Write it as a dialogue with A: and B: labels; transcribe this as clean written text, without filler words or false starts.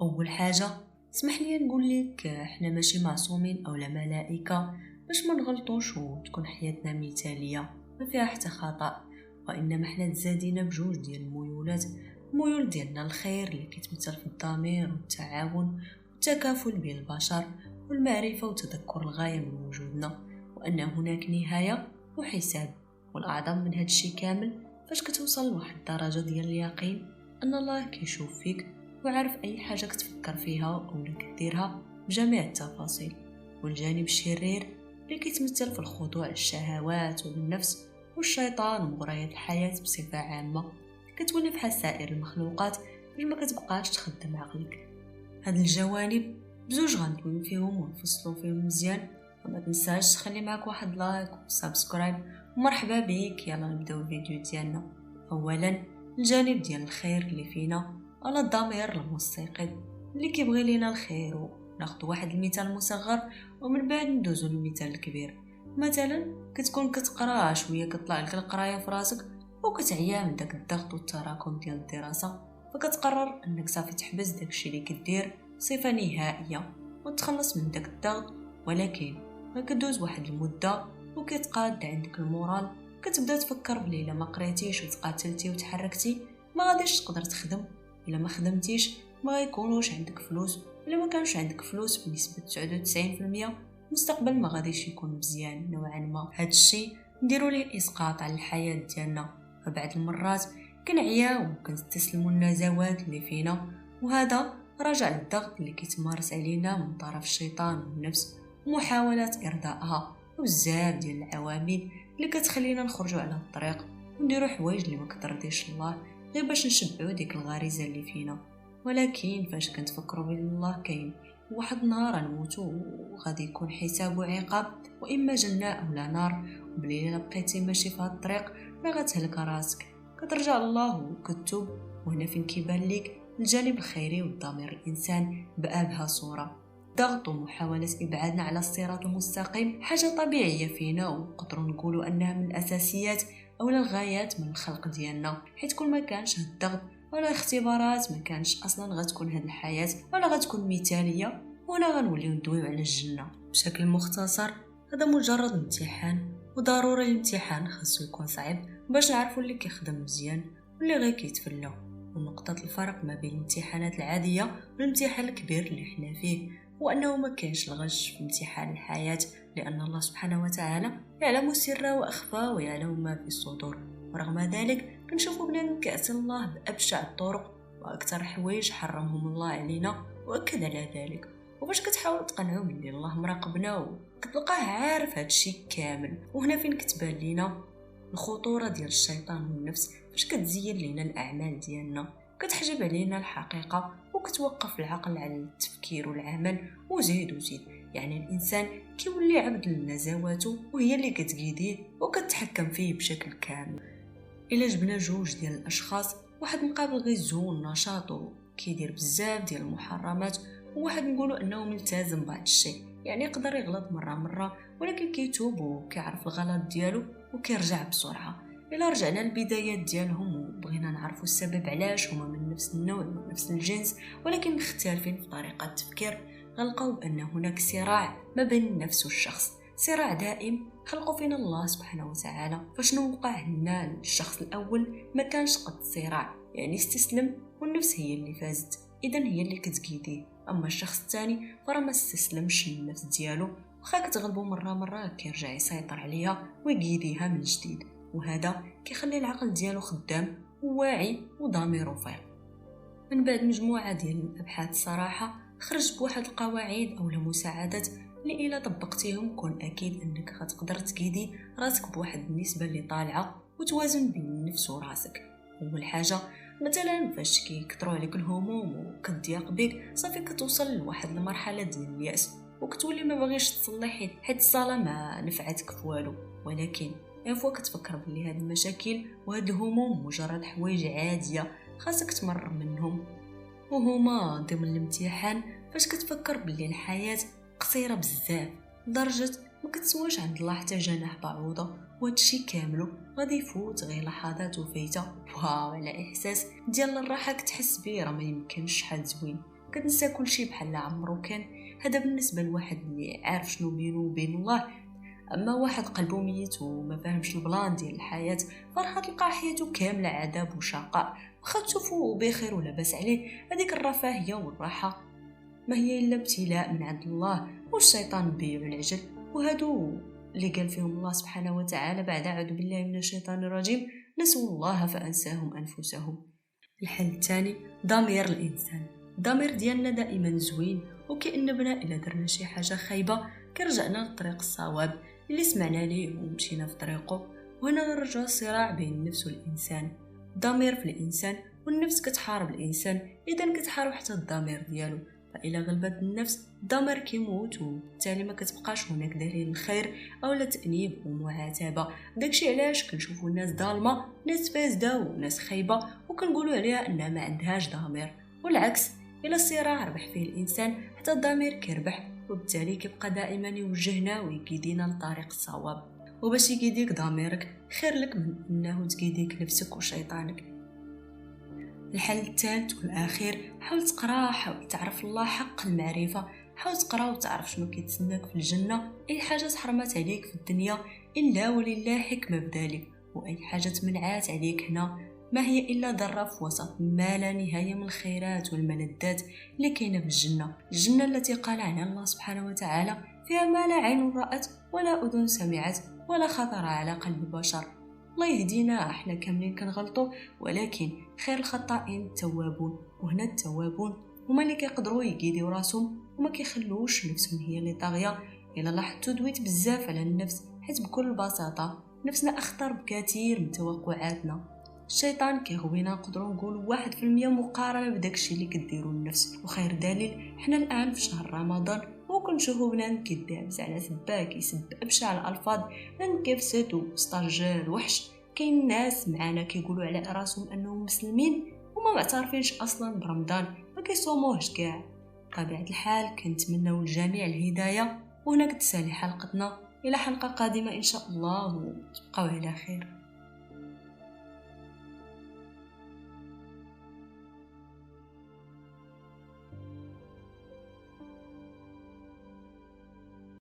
A: اول حاجه اسمح لي نقول لك احنا ماشي معصومين او لا ملائكه باش ما نغلطوش وتكون حياتنا مثاليه ما فيها حتى خطا. وانما احنا تزادينا بجوج ديال الميولات. الميول ديالنا الخير اللي كيتمثل في الضمير والتعاون والتكافل بين البشر والمعرفه وتذكر الغايه من وجودنا وان هناك نهايه وحساب. والاعظم من هذا الشيء كامل فاش كتوصل لواحد الدرجه ديال اليقين ان الله كيشوف فيك وعارف أي حاجة كتفكر فيها أو كديرها بجميع التفاصيل. والجانب الشرير اللي كيتمثل في الخضوع للشهوات والنفس والشيطان ومغريات الحياة بصفة عامة، كتولي بحال سائر المخلوقات باش ما كتبقاش تخدم عقلك. هاد الجوانب بزوج غندويو فيهم ونفصلو فيهم مزيان. وما تنساش تخلي معك واحد لايك وسبسكرايب ومرحبا بيك. يلا نبداو الفيديو ديالنا. اولا الجانب ديال الخير اللي فينا على الضمير المستيقظ اللي كيبغي لينا الخير. وناخذ واحد المثال مصغر ومن بعد ندوزو للمثال الكبير. مثلا كتكون كتقرا شويه كطلع لك القرايه في راسك وكتعيا من داك الضغط والتراكم ديال الدراسه، فكتقرر انك صافي تحبس داكشي اللي كدير صفه نهائيه وتخلص من داك الضغط. ولكن ما كدوز واحد المده وكيتقاد عندك المورال، كتبدا تفكر بلي الا ما قريتيش وتقاتلتي وتحركتي ما غاديش تقدر تخدم. الا ما خدمتيش ما غيكونوش عندك فلوس، الا ما كانش عندك فلوس بنسبه 99% المستقبل ما غاديش يكون مزيان نوعا ما. هذا الشيء نديروا ليه اسقاط على الحياه ديالنا. فبعض المرات كنعياو وكنستسلموا النزوات اللي فينا، وهذا راجع للضغط اللي كيتمارس علينا من طرف الشيطان والنفس ومحاولات ارضائها وبزاف ديال العوامل اللي كتخلينا نخرجوا على الطريق ونديروا حوايج اللي ما كترضيش الله غير باش نشبعوا ديك الغريزه اللي فينا. ولكن فاش كنتفكروا بان الله كاين واحد النهار غنموتوا وغادي يكون حساب وعقاب واما جنه او لا نار، وبلي الا بقيتي ماشي في هاد الطريق ما غتهلك راسك، كترجع لله وكتوب. وهنا فين كيبان ليك الجانب الخيري والضمير الانسان بابهى صوره. ضغط ومحاوله ابعادنا على الصراط المستقيم حاجه طبيعيه فينا، ونقدروا نقولوا انها من الاساسيات او الغايات من الخلق ديالنا، حيت كل ما كانش هاد الضغط ولا اختبارات ما كانش اصلا غتكون هاد الحياه ولا غتكون مثاليه. وهنا غنوليو ندويو على الجنه بشكل مختصر. هذا مجرد امتحان وضروري الامتحان خاصو يكون صعيب باش نعرفوا اللي كيخدم مزيان واللي غير كيتفلى. ونقطه الفرق ما بين الامتحانات العاديه والامتحان الكبير اللي حنا فيه هو انه ما كاينش الغش في امتحان الحياه، لان الله سبحانه وتعالى يعلم السر واخفى ويعلم ما في الصدور. ورغم ذلك كنشوفوا بلي كأس الله بابشع الطرق واكثر حوايج حرمهم الله علينا واكد على ذلك. وفاش كتحاول تقنعوا بلي الله مراقبنا وكتلقاه عارف هذا الشيء كامل. وهنا فين كتبان لينا الخطوره ديال الشيطان والنفس فاش كتزين لينا الاعمال ديالنا، كتحجب علينا الحقيقه وكتوقف العقل على التفكير والعمل. وزيد يعني الانسان كيولي عبد لنزواته وهي اللي كتقيديه وكتحكم فيه بشكل كامل. الا جبنا جوج ديال الاشخاص، واحد مقابل غير زون نشاط وكيدير بزاف ديال المحرمات، وواحد نقولوا انه ملتزم بعض الشيء، يعني يقدر يغلط مره ولكن كيتوب وكيعرف الغلط ديالو وكيرجع بسرعه. الا رجعنا للبدايات ديالهم وبغينا نعرفوا السبب علاش هما من نفس النوع ونفس الجنس ولكن مختلفين في طريقه التفكير، غنلقاو بان هناك صراع ما بين النفس والشخص، صراع دائم خلقوا فينا الله سبحانه وتعالى. فشنو وقع لنا الشخص الاول؟ ما كانش قد صراع، يعني استسلم والنفس هي اللي فازت، اذا هي اللي كتقيديه. اما الشخص الثاني فرا ما استسلمش للنفس ديالو، واخا كتغلبو مره كيرجع يسيطر عليها ويقيديها من جديد. وهذا كيخلي العقل ديالو خدام وواعي وضميره فايق. من بعد مجموعه ديال الابحاث الصراحه خرج بواحد القواعد او المساعدات اللي الا طبقتيهم كون اكيد انك غتقدر تقيدي راسك بواحد النسبه اللي طالعه وتوازن بين النفس وراسك. اول حاجه مثلا فاش كيكثروا عليك الهموم وكتضيق بك، صافي كتوصل لواحد المرحله ديال الياس وكتولي ما باغيش تصلي حيت الصلاه ما نفعتك في والو. ولكن فوا كتفكر بلي هاد المشاكل وهاد الهموم مجرد حوايج عاديه خاصك تمر منهم، وهما ضمن الامتحان فاش كتفكر بلي الحياه قصيره بزاف لدرجه ما كتسواش عند الله حتى جناح بعوضه، وهادشي كاملو غادي يفوت غير لحظات وفايته. واو على احساس ديال الراحه كتحس بيه، راه ما يمكنش شحال زوين. كتنسى كل شيء بحال عمرو كان. هذا بالنسبه لواحد اللي عارف شنو بينه وبين الله. اما واحد قلبه ميت وما فاهمش البلان ديال الحياه، فرح تلقى حياته كامله عذاب وشقاء. واخا تشوفو بخير ولا باس عليه، هذيك الرفاهيه والراحه ما هي الا ابتلاء من عند الله، والشيطان بيع العجل. وهادو اللي قال فيهم الله سبحانه وتعالى بعد اعوذ بالله من الشيطان الرجيم: نسوا الله فانساهم انفسهم. الحل الثاني ضمير الانسان. الضمير ديالنا دائما زوين، وكأننا الا درنا شي حاجه خايبه كرجعنا للطريق الصواب اللي سمعنا ليه ومشينا في طريقه. وهنا نرجع الصراع بين النفس والانسان. الضمير في الانسان والنفس كتحارب الانسان، اذا كتحارب حتى الضمير ديالو. فإلا غلبت النفس الضمير كيموت، وبالتالي ما كتبقاش هناك دليل الخير اولا تأنيب ومعاتبه. داكشي علاش كنشوفوا الناس ظالمه، ناس فاسده وناس خايبه، وكنقولوا عليها انها ما عندهاش ضمير. والعكس، الا الصراع ربح فيه الانسان حتى الضمير كيربح، وبالتالي كيبقى دائما يوجهنا ويقيدينا للطريق الصواب. وباش يقيديك ضميرك خير لك من انه تقيديك نفسك وشيطانك. الحل الثالث والاخير، حاول تقرا، حاول تعرف الله حق المعرفه. حاول تقرا وتعرف شنو كيتسناك في الجنه. اي حاجه تحرمت عليك في الدنيا الا ولله حكمه بذلك، واي حاجه تمنعات عليك هنا ما هي الا ذره في وسط ما لا نهايه من الخيرات والملذات اللي كاينه في الجنه التي قال عنها الله سبحانه وتعالى: فيها ما لا عين رأت ولا اذن سمعت ولا خطر على قلب بشر. الله يهدينا، احنا كاملين كنغلطوا، ولكن خير الخطائين التوابون. وهنا التوابون هما اللي كيقدروا يقيدوا راسهم وما كيخلوش نفسهم هي اللي طاغيه. الا لاحظتوا دويت بزاف على النفس، حيت بكل بساطه نفسنا اخطر بكثير من توقعاتنا. الشيطان كيغوينا نقدروا نقولوا 1% مقارنه بداكشي اللي كديروا النفس. وخير دليل حنا الان في شهر رمضان وكنشوفوا بنان كيدابز على سباه كيسب ابشع الالفاظ، بنان كيفسد وسترجل وحش. كاين ناس معانا كيقولوا على راسهم انهم مسلمين وما معترفينش اصلا برمضان، ما كيصوموهش كاع. بطبيعه الحال كنتمنوا للجميع الهدايه. وهنا كتسالي حلقتنا، الى حلقه قادمه ان شاء الله، وتبقاو على خير.